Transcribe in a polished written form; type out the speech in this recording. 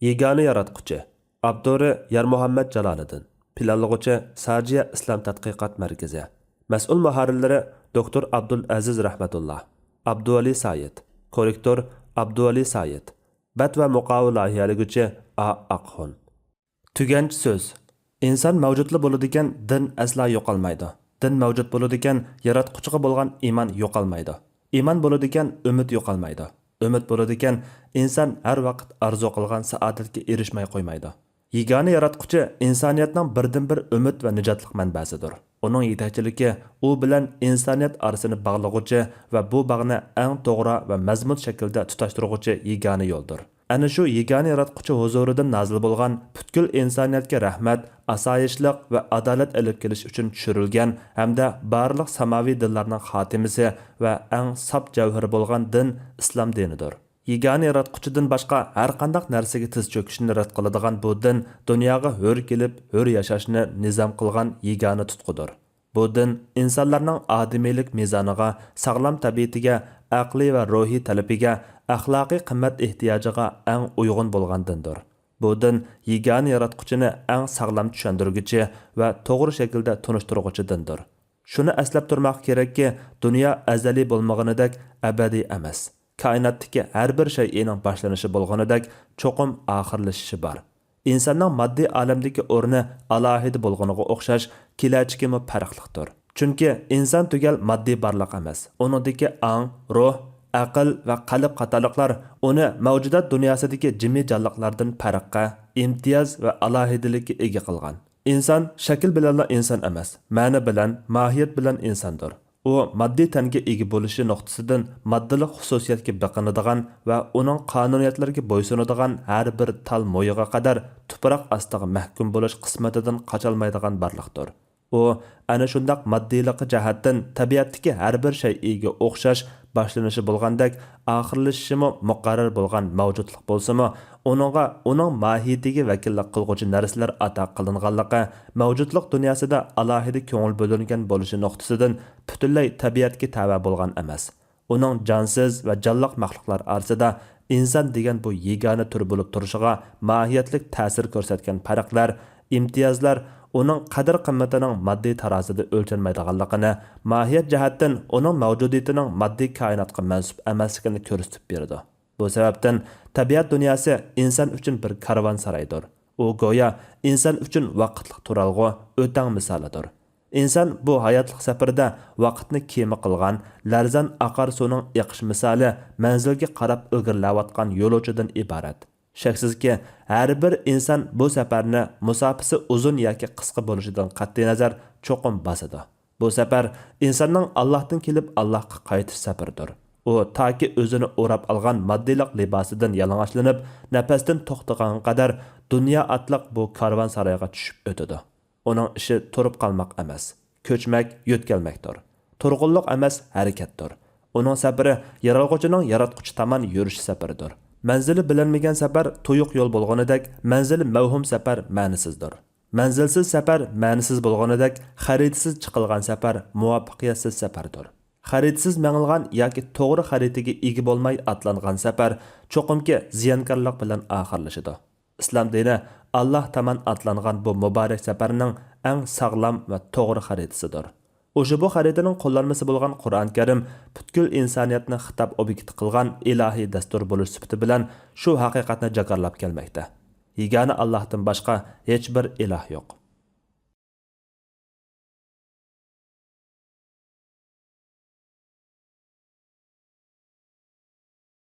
Yegani yaratquchi Abduri Yarmuhammad Jaloliddin Planlag'uchi Sajiya Islom tadqiqot markazi Mas'ul muharrirlari Dr. Abdul Aziz Rahmatullah Abduvali Sayed Korrektor Abduvali Sayed Bat va muqobil loyihaliguvchi A. Aqxun Tuganchi so'z Inson mavjudli bo'ladigan din asla yo'qolmaydi. Din mavjud bo'ladigan yaratquchiga bo'lgan iymon yo'qolmaydi. Iymon bo'ladigan umid yo'qolmaydi. Umid bo'ladigan inson har vaqt arzu qilgan saodatga erishmay qo'ymaydi. Yagona yaratquchi insoniyatning birdan-bir umid va nijotlik manbasidir. Uning yetakchiligi u bilan insoniyat orasini bog'lag'uvchi va bu bog'ni eng to'g'ri va mazmun shaklda tutashtiruvchi yagona yo'ldir. Ana shu yagona yaratquchi huzuridan nozil bo'lgan butkul insoniyatga rahmat, asoyishlik va adolat olib kelish uchun tushirilgan hamda barliq samoviy dinlarning xotimasi va eng sop javhari bo'lgan din islom dinidir. Yagona yaratquchidan boshqa har qanday narsaga tiz cho'kishni rad qiladigan bu din dunyoga hur kelib, hur yashashni nizom qilgan yagona tutqudir. Bu din insonlarning odamiylik mezoniga, sog'lom tabiatiga, aqliy va ruhiy talabiga, axloqiy qimmat ehtiyojiga eng uyg'un bo'lgan dindir. Bu din yagona yaratquchini eng sog'lom tushuntirguchi va to'g'ri shaklda tunishtiruvchi dindir. Shuni eslab turmoq kerakki, dunyo azaliy bo'lmaganidek abadiy emas. Koinotdagi har bir shayning boshlanishi bo'lganidek cho'qim oxirlashishi bor. İnsanның maddi alamdagi o'rni alohida bo'lganiga o'xshash kelajagimi farqlidir. Chunki inson tugal moddiy barliq emas. Uningdagi ong, ruh, aql va qalb qatorliqlar uni mavjudot dunyosidagi jimi jonliqlardan farqqa, imtiyoz va alohidalikka ega qilgan. Inson shakl bilan inson emas, ma'no bilan, mohiyat bilan insondir. U moddiy tanga ega bo'lishi nuqtasidan moddalik xususiyatga biqinadigan va uning qonuniyatlariga bo'ysunadigan har bir tal mo'yiga qadar tuproq ostiga mahkum bo'lish qismatidan qocholmaydigan barliqdir. U ana shundaq moddiylik jihatdan tabiatdagi har bir shayga o'xshash boshlanishi bo'lgandek oxirlashishi muqarrar bo'lgan mavjudlik bo'lsa-mu, uning mohiyatiga vakillik qilguvchi narsalar ato qilinganligi mavjudlik dunyosida alohida ko'ngil bo'lingan bo'lishi nuqtasidan butunlay tabiatga tava bo'lgan emas. Uning jonsiz va jonliq maxluqlar orasida inson degan bu yagona tur bo'lib turishiga mohiyatlik ta'sir ko'rsatgan farqlar, imtiyozlar uning qadr qimmatining moddiy tarozida o'lchanmaydiganligini, mohiyat jihatdan uning mavjudiyatining moddiy koinotga mansub emasligini ko'rsatib berdi. Bu sababdan tabiat dunyosi inson uchun bir karvonsaroydir. U go'yo inson uchun vaqtlik turalg'u, o'tang misolidir. Inson bu hayotlik safarida vaqtni kema qilgan, larzan oqar suvning eqish misoli manzilga qarab ilgirlayotgan yo'lovchidan iborat. Shaksizki, har bir inson bu safarni musofasi uzun yoki qisqa bo'lishidan qat'iy nazar cho'qim bosadi. Bu safar insonning Allohdan kelib Allohga qaytish safaridir. U toki o'zini o'rab olgan moddiylik libosidan yalang'ochlanib, nafasdan to'xtagan qadar dunyo atliq bu karvon saroyiga tushib o'tadi. Uning ishi turib qolmoq emas, ko'chmak, yo'tkalmakdir. Turg'unlik emas, harakatdir. Uning safari yaralg'uchining yaratquchi tomon yurish safaridir. Manzili bilinmagan safar to'yiq yo'l bo'lganidek, manzili mavhum safar ma'nisizdir. Manzilsiz safar ma'nisiz bo'lganidek, xaritasiz chiqilgan safar muvaffaqiyatsiz safardir. Xaritasiz mangilgan yoki to'g'ri xaritaga ega bo'lmay atlangan safar cho'qimki ziyankorlik bilan oxirlashadi. Islom dini Alloh tomon atlangan bu muborak safarning eng sog'lom va to'g'ri xaritasidir. O'sha bu xaritaning qo'llanmasi bo'lgan Qur'on Karim butkul insoniyatni xitob obyekti qilgan ilohiy dastur bo'lish sifati bilan shu haqiqatni jakarlab kelmoqda. Yagona Allohdan boshqa hech bir iloh yo'q.